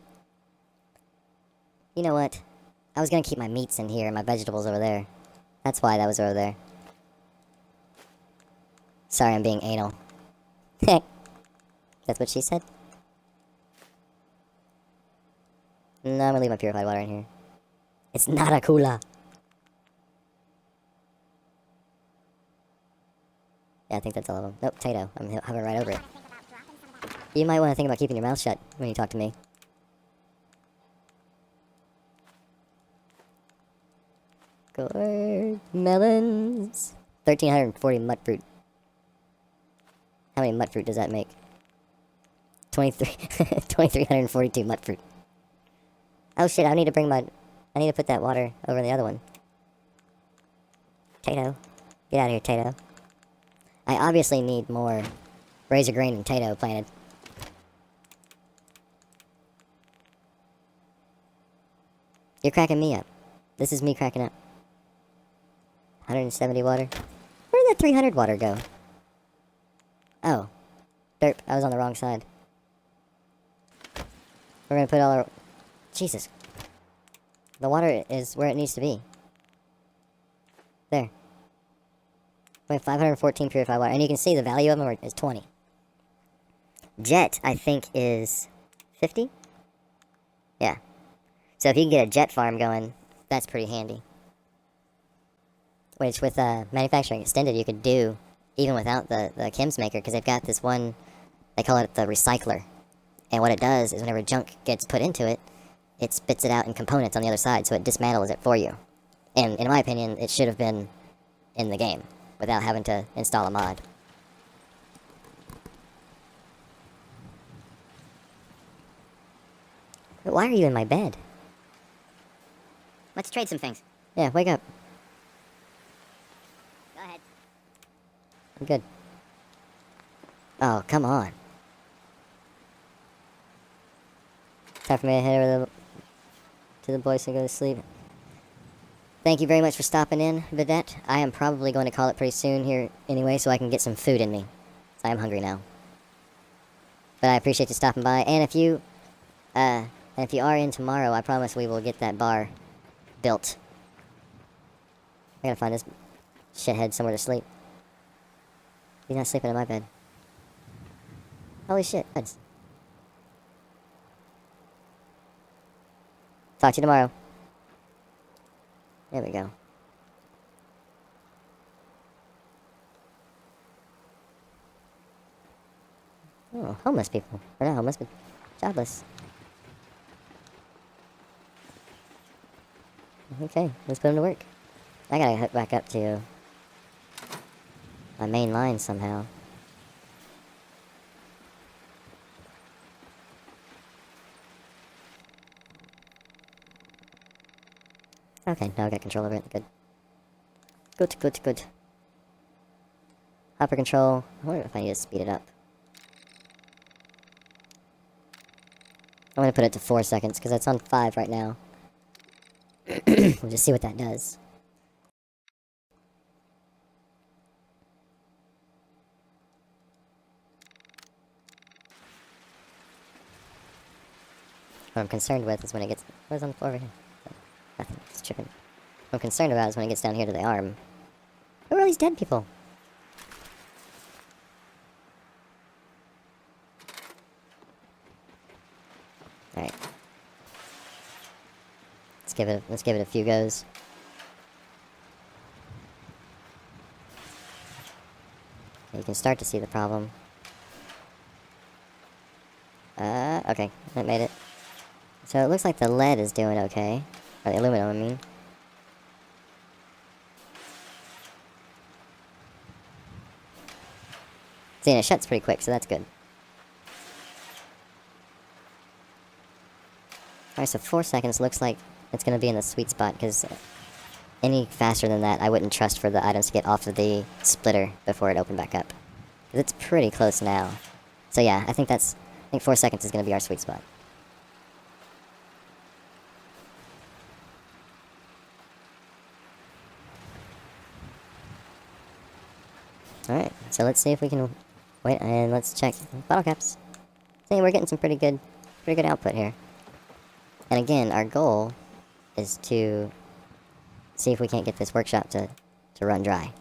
You know what? I was gonna keep my meats in here and my vegetables over there. That's why that was over there. Sorry, I'm being anal. That's what she said? No, I'm gonna leave my purified water in here. It's not a cooler. Yeah, I think that's all of them. Nope, Tato. I'm hovering right over it. You might want to think about keeping your mouth shut when you talk to me. Gourd melons. 1,340 mud fruit. How many mud fruit does that make? 2,342 mud fruit. Oh shit, I need to put that water over the other one. Tato. Get out of here, Tato. I obviously need more razor grain and Tato planted. You're cracking me up. This is me cracking up. 170 water. Where did that 300 water go? Oh. Derp, I was on the wrong side. We're gonna put all our... Jesus. The water is where it needs to be. There. We have 514 purified water. And you can see the value of them is 20. Jet, I think, is 50? Yeah. So if you can get a jet farm going, that's pretty handy. Which with manufacturing extended you could do even without the chems maker, because they've got this one, they call it the recycler. And what it does is whenever junk gets put into it, it spits it out in components on the other side, so it dismantles it for you. And in my opinion, it should have been in the game without having to install a mod. Why are you in my bed? Let's trade some things. Yeah, wake up. Go ahead. I'm good. Oh, come on. Time for me to head over to the boys and go to sleep. Thank you very much for stopping in, Vedette. I am probably going to call it pretty soon here anyway, so I can get some food in me. I am hungry now. But I appreciate you stopping by. And if you are in tomorrow, I promise we will get that bar built. I gotta find this shithead somewhere to sleep. He's not sleeping in my bed. Holy shit. Talk to you tomorrow. There we go. Oh, homeless people. Or not homeless, but jobless. Okay, let's put them to work. I gotta hook back up to my main line somehow. Okay, now I got control over it. Good. Good, good, good. Hopper control. I wonder if I need to speed it up. I'm gonna put it to 4 seconds, because it's on 5 right now. We'll just see what that does. What I'm concerned with is when it gets... What is on the floor over here? Oh, nothing, it's tripping. What I'm concerned about is when it gets down here to the arm. Who are all these dead people? Alright. Let's give it a few goes. You can start to see the problem. Okay, that made it. So it looks like the lead is doing okay. Or the aluminum, I mean. See, and it shuts pretty quick, so that's good. Alright, so 4 seconds looks like it's going to be in the sweet spot, because any faster than that, I wouldn't trust for the items to get off of the splitter before it opened back up. Because it's pretty close now. So yeah, I think 4 seconds is going to be our sweet spot. Alright, so let's see if we can wait, and let's check bottle caps. See, we're getting some pretty good output here. And again, our goal is to see if we can't get this workshop to run dry.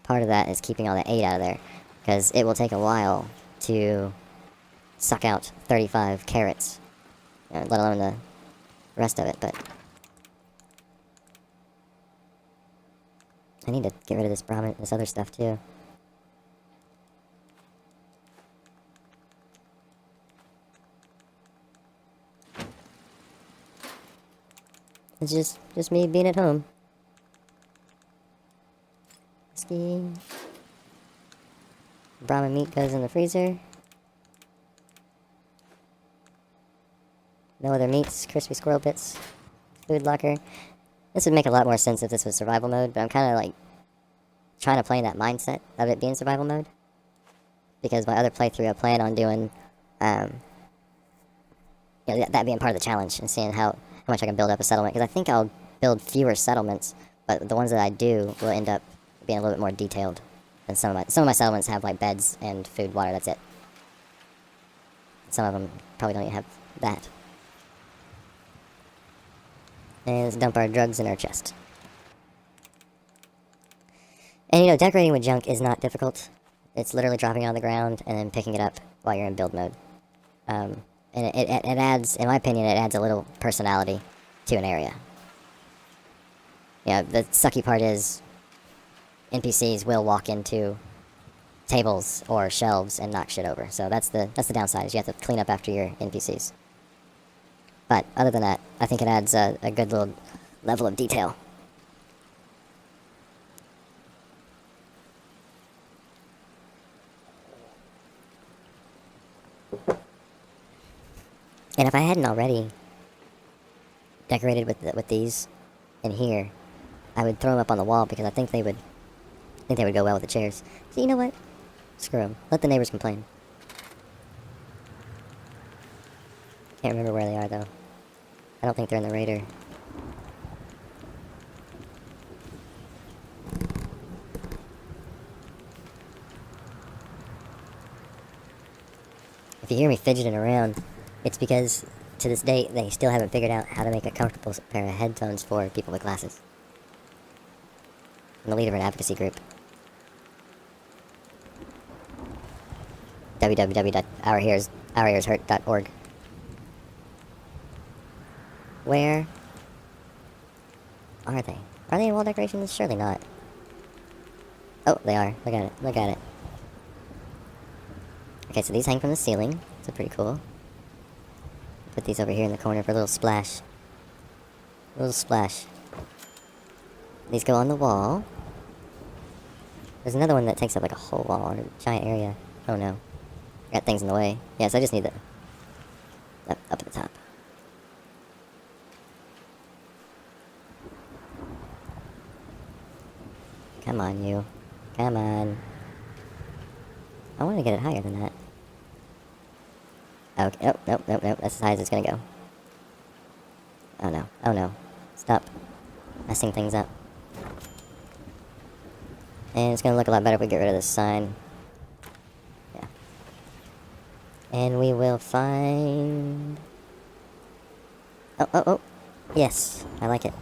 Part of that is keeping all the 8 out of there, because it will take a while to suck out 35 carats, let alone the rest of it, but... I need to get rid of this other stuff too. It's just me being at home. Whiskey. Brahma meat goes in the freezer. No other meats, crispy squirrel bits, food locker. This would make a lot more sense if this was survival mode, but I'm kind of like trying to play in that mindset of it being survival mode. Because my other playthrough I plan on doing, that being part of the challenge and seeing how much I can build up a settlement. Because I think I'll build fewer settlements, but the ones that I do will end up being a little bit more detailed than some of my settlements have like beds and food, water, that's it. Some of them probably don't even have that. And let's dump our drugs in our chest. And decorating with junk is not difficult. It's literally dropping it on the ground and then picking it up while you're in build mode. And it adds, in my opinion, it adds a little personality to an area. The sucky part is NPCs will walk into tables or shelves and knock shit over. So that's the downside, is you have to clean up after your NPCs. But other than that, I think it adds a good little level of detail. And if I hadn't already decorated with these in here, I would throw them up on the wall because I think they would go well with the chairs. So you know what? Screw them. Let the neighbors complain. Can't remember where they are though. I don't think they're in the raider. If you hear me fidgeting around, it's because to this day they still haven't figured out how to make a comfortable pair of headphones for people with glasses. I'm the leader of an advocacy group. www.ourhearshurt.org. Where are they? Are they in wall decorations? Surely not. Oh, they are. Look at it. Look at it. Okay, so these hang from the ceiling. So pretty cool. Put these over here in the corner for a little splash. A little splash. These go on the wall. There's another one that takes up like a whole wall or a giant area. Oh no. Got things in the way. Yes, I just need the... up at the top. Come on, you. Come on. I want to get it higher than that. Okay. Oh, nope, nope, nope. That's as high as it's gonna go. Oh no. Oh no. Stop messing things up. And it's gonna look a lot better if we get rid of this sign. Yeah. And we will find... Oh, oh, oh. Yes. I like it.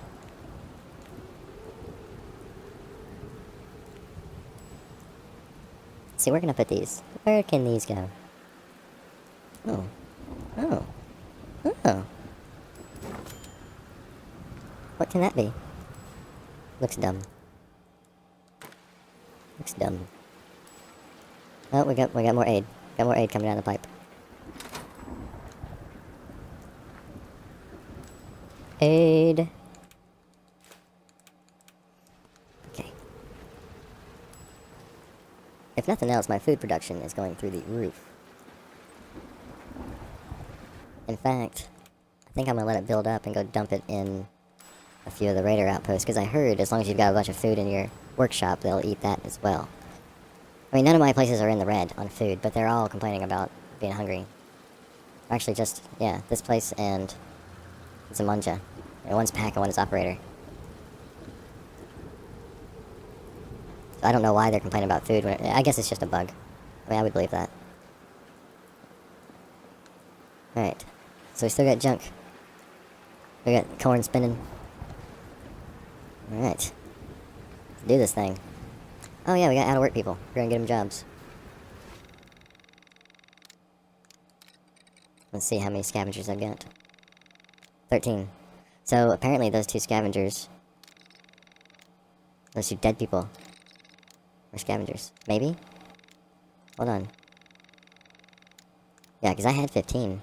See, we're gonna put these. Where can these go? Oh. Oh. Oh. What can that be? Looks dumb. Looks dumb. Oh, we got more aid. Got more aid coming down the pipe. Aid. Okay. If nothing else, my food production is going through the roof. In fact, I think I'm gonna let it build up and go dump it in a few of the raider outposts, because I heard as long as you've got a bunch of food in your workshop, they'll eat that as well. I mean, none of my places are in the red on food, but they're all complaining about being hungry. Actually, just, yeah, this place and Zamunja. One's pack and one is operator. So I don't know why they're complaining about food. I guess it's just a bug. I mean, I would believe that. Alright. So we still got junk. We got corn spinning. Alright. Let's do this thing. Oh yeah, we got out of work people. We're gonna get them jobs. Let's see how many scavengers I've got. 13. So apparently those two scavengers... Those two dead people... are scavengers. Maybe? Hold on. Yeah, because I had 15.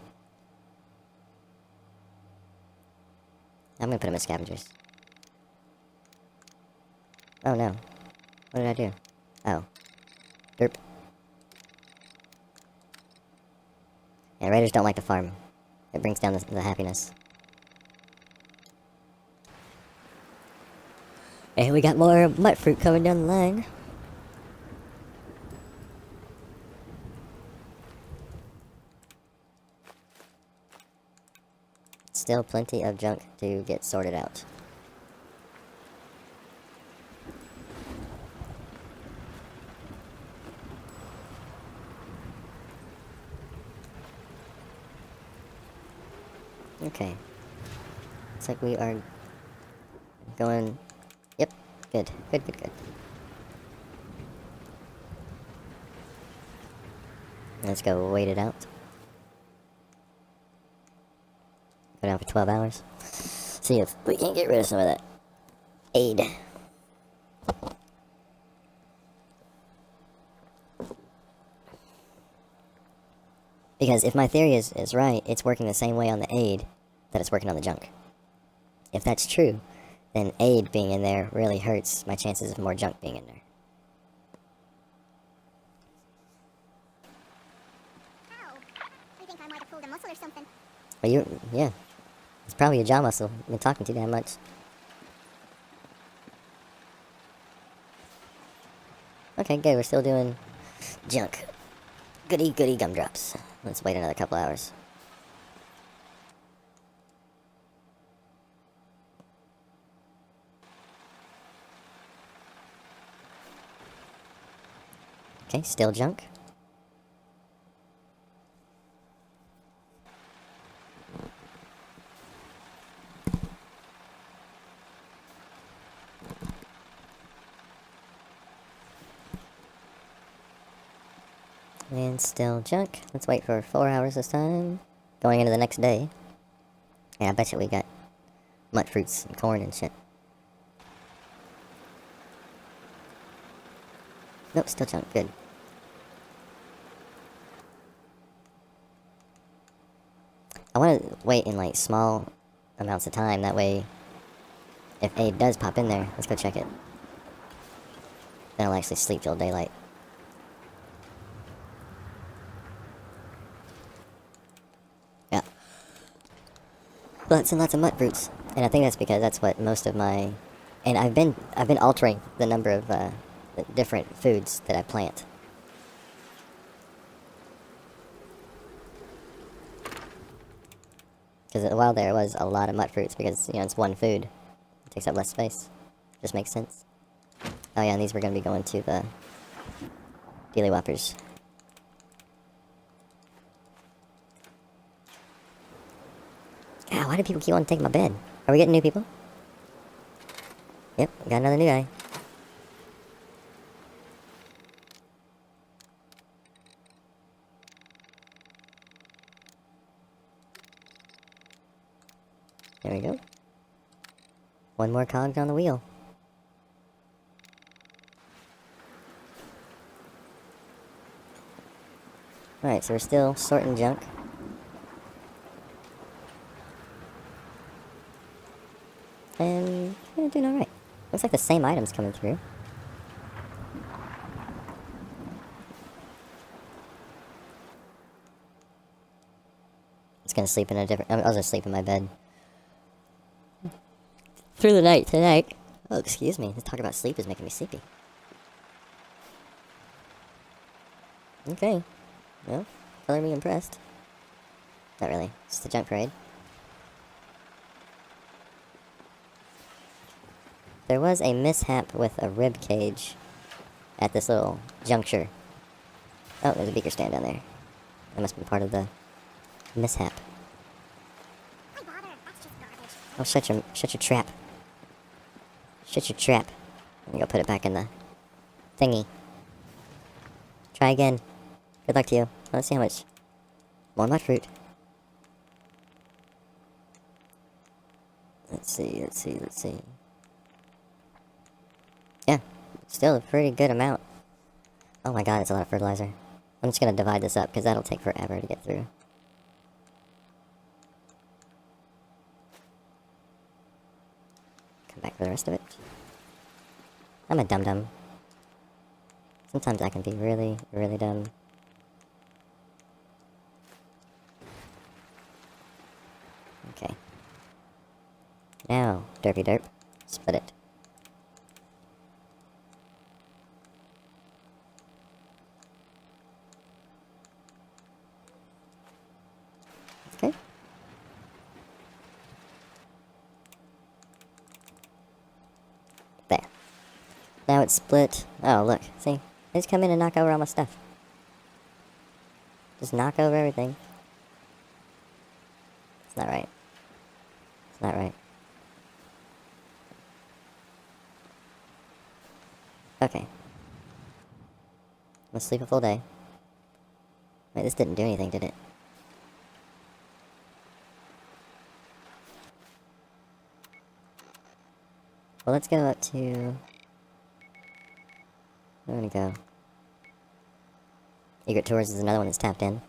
I'm gonna put them as scavengers. Oh no. What did I do? Oh. Derp. Yeah, raiders don't like to farm. It brings down the happiness. And we got more mut fruit coming down the line. Still plenty of junk to get sorted out. Okay. Looks like we are going... Yep. Good. Good, good, good. Let's go wait it out. Go down for 12 hours. See if we can get rid of some of that aid. Because if my theory is right, it's working the same way on the aid that it's working on the junk. If that's true, then aid being in there really hurts my chances of more junk being in there. Ow. I think I might have pulled a muscle or something. But yeah. It's probably a jaw muscle. I've been talking too damn much. Okay, good. We're still doing junk. Goody, goody gumdrops. Let's wait another couple hours. Okay, still junk. And still junk. Let's wait for 4 hours this time. Going into the next day. Yeah, I bet you we got mut fruits and corn and shit. Nope, still junk. Good. I want to wait in like small amounts of time. That way, if aid does pop in there, let's go check it. Then I'll actually sleep till daylight. Yeah. Lots and lots of mut fruits. And I think that's because that's what most of my And I've been altering the number of the different foods that I plant. Because a while there was a lot of mut fruits because, you know, it's one food. It takes up less space. Just makes sense. Oh yeah, and these were going to be going to the Dealy Whoppers. God, why do people keep on taking my bed? Are we getting new people? Yep, got another new guy. There we go. One more cog on the wheel. Alright, so we're still sorting junk. And we're doing alright. Looks like the same items coming through. It's gonna sleep in a different... I was gonna sleep in my bed. Through the night tonight. Oh, excuse me. This talk about sleep is making me sleepy. Okay. Well, color me impressed. Not really. It's just a junk parade. There was a mishap with a rib cage at this little juncture. Oh, there's a beaker stand down there. That must be part of the mishap. Why bother? That's just garbage. Oh, shut your trap. Shut your trap. Let me go put it back in the thingy. Try again. Good luck to you. Let's see how much more mud fruit. Let's see. Yeah, still a pretty good amount. Oh my god, it's a lot of fertilizer. I'm just gonna divide this up, because that'll take forever to get through. Come back for the rest of it. I'm a dum-dum. Sometimes I can be really, really dumb. Okay. Now, derpy derp. Split it. Okay. There. Now it's split. Oh, look. See? They just come in and knock over all my stuff. Just knock over everything. It's not right. It's not right. Okay. Let's sleep a full day. Wait, this didn't do anything, did it? Well, let's go up to... I'm gonna go. Egret Tours is another one that's tapped in.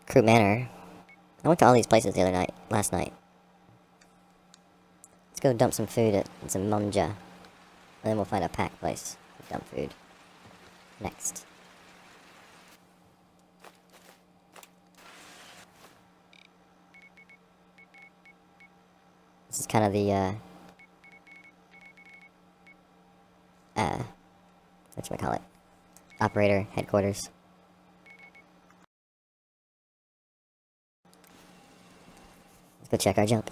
Crew Manor. I went to all these places the other night, last night. Let's go dump some food at some Munja. And then we'll find a pack place to dump food. Next. This is kind of the, whatchamacallit? Operator headquarters. Let's go check our junk.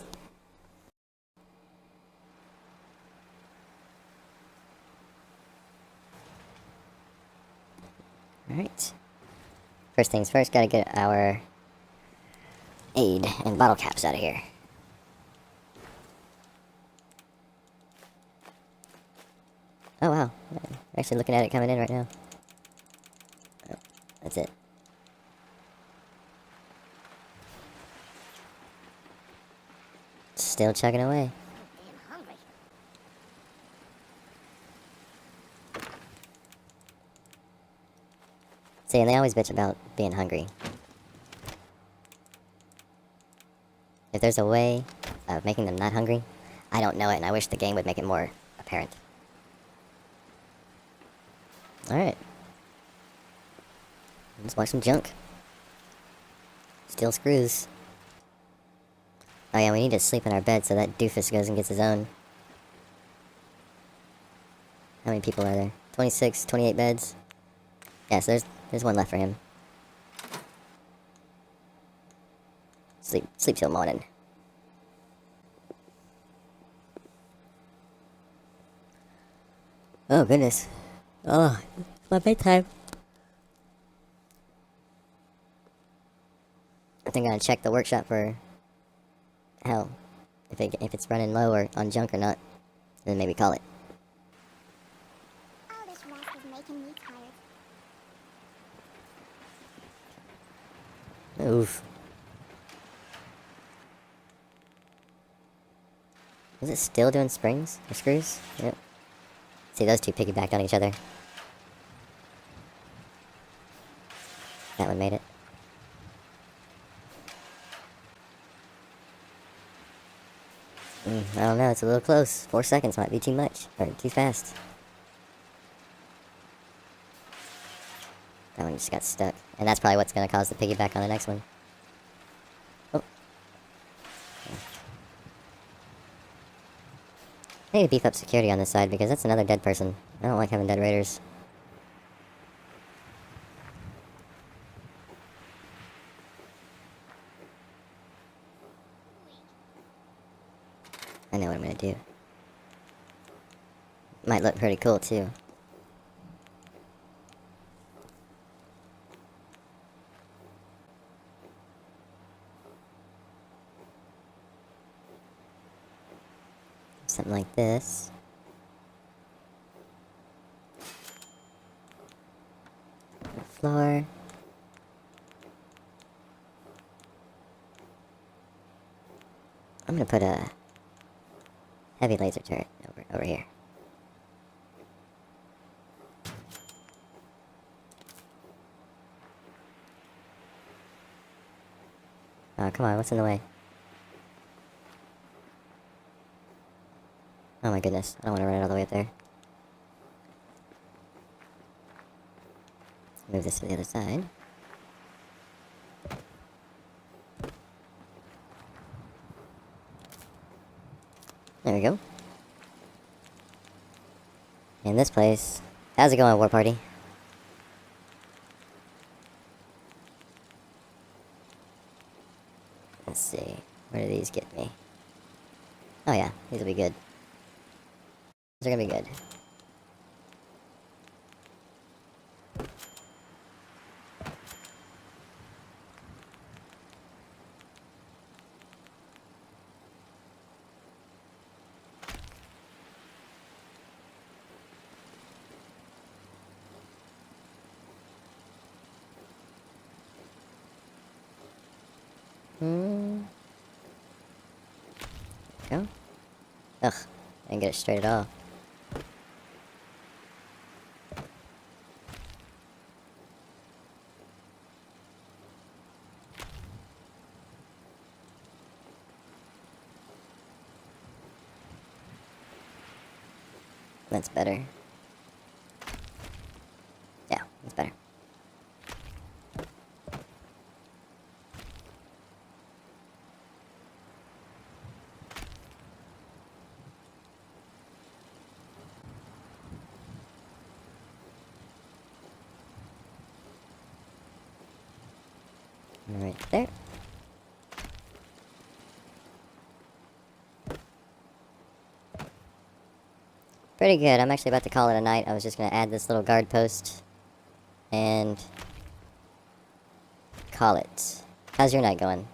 Alright. First things first, gotta get our aid and bottle caps out of here. Oh wow, I'm actually looking at it coming in right now. Oh, that's it. Still chugging away. Damn hungry. See, and they always bitch about being hungry. If there's a way of making them not hungry, I don't know it, and I wish the game would make it more apparent. Alright. Let's watch some junk. Steal screws. Oh yeah, we need to sleep in our bed so that doofus goes and gets his own. How many people are there? 26, 28 beds? Yeah, so there's one left for him. Sleep till morning. Oh goodness. Oh, it's my bedtime. I think I'm gonna check the workshop for hell, if it's running low or on junk or not, then maybe call it. Oh, this rest is making me tired. Oof. Is it still doing springs or screws? Yep. See, those two piggybacked on each other. That one made it. I don't know, it's a little close. 4 seconds might be too much, or too fast. That one just got stuck. And that's probably what's gonna cause the piggyback on the next one. Oh. I need to beef up security on this side because that's another dead person. I don't like having dead raiders. I know what I'm gonna do. Might look pretty cool too. Something like this. The floor. I'm gonna put a heavy laser turret over here. Oh, come on, what's in the way? Oh my goodness, I don't want to run it all the way up there. Let's move this to the other side. There we go. And this place, how's it going, War Party? Let's see, where do these get me? Oh yeah, these will be good. These are gonna be good. Go. Ugh, I didn't get it straight at all. That's better. Yeah, that's better. Right there. Pretty good. I'm actually about to call it a night. I was just going to add this little guard post and call it. How's your night going?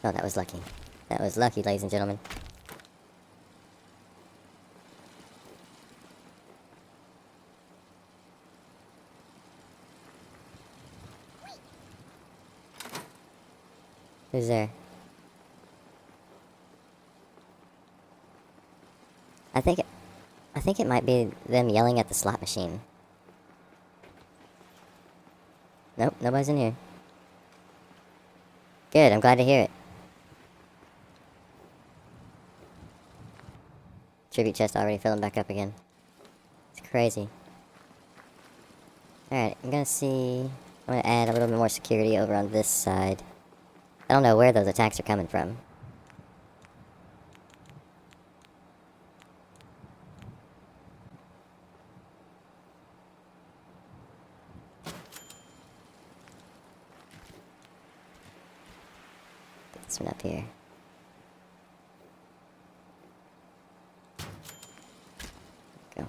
Oh, that was lucky. That was lucky, ladies and gentlemen. Who's there? I think it might be them yelling at the slot machine. Nope, nobody's in here. Good, I'm glad to hear it. tribute chest already filling back up again. It's crazy. Alright, I'm gonna add a little bit more security over on this side. I don't know where those attacks are coming from. Put this one up here. Go.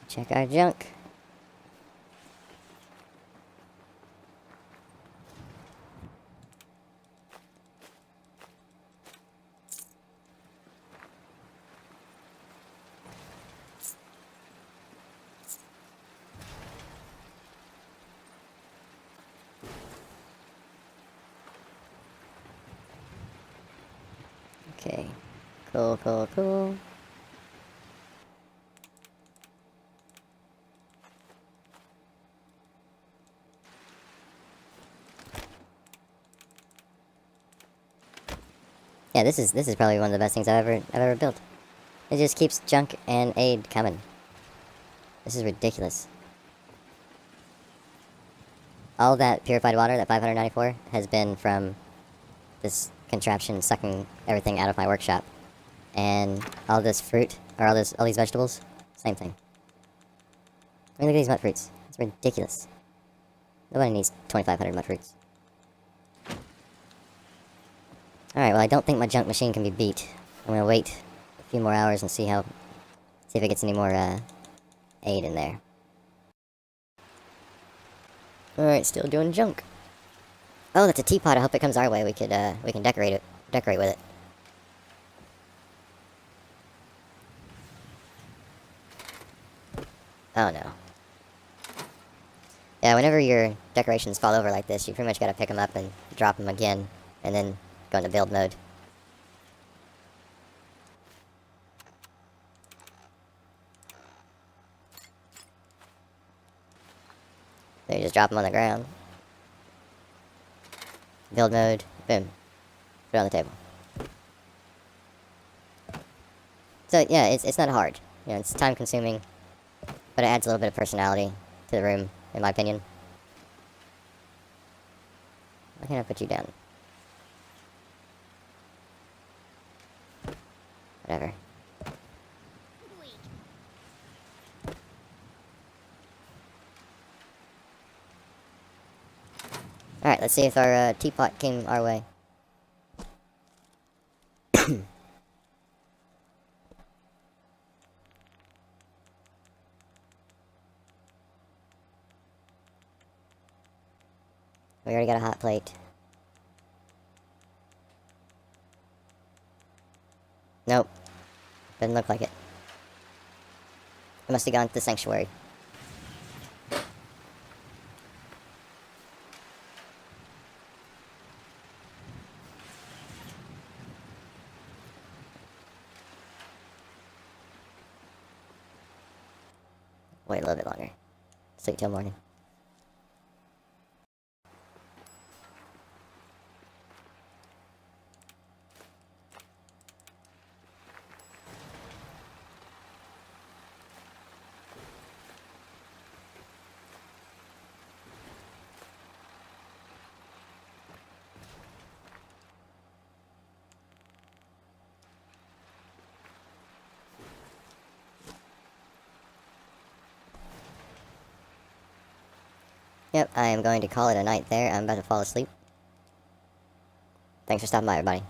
Check our junk. Okay. Cool, cool, cool. Yeah, this is probably one of the best things I've ever built. It just keeps junk and aid coming. This is ridiculous. All that purified water, that 594, has been from this contraption sucking everything out of my workshop. And all this fruit, or all these vegetables, same thing. I mean, look at these mud fruits. It's ridiculous. Nobody needs 2,500 mud fruits. Alright, well, I don't think my junk machine can be beat. I'm gonna wait a few more hours and see if it gets any more, aid in there. Alright, still doing junk. Oh, that's a teapot. I hope it comes our way. We can decorate with it. Oh no. Yeah, whenever your decorations fall over like this, you pretty much gotta pick them up and drop them again, and then go into build mode. So you just drop them on the ground. Build mode, boom. Put it on the table. So yeah, it's not hard. You know, it's time consuming, but it adds a little bit of personality to the room, in my opinion. Why can't I put you down? Whatever. Alright, let's see if our teapot came our way. We already got a hot plate. Nope. Doesn't look like it. It must have gone to the sanctuary. Wait a little bit longer. Sleep till morning. Yep, I am going to call it a night there. I'm about to fall asleep. Thanks for stopping by, everybody.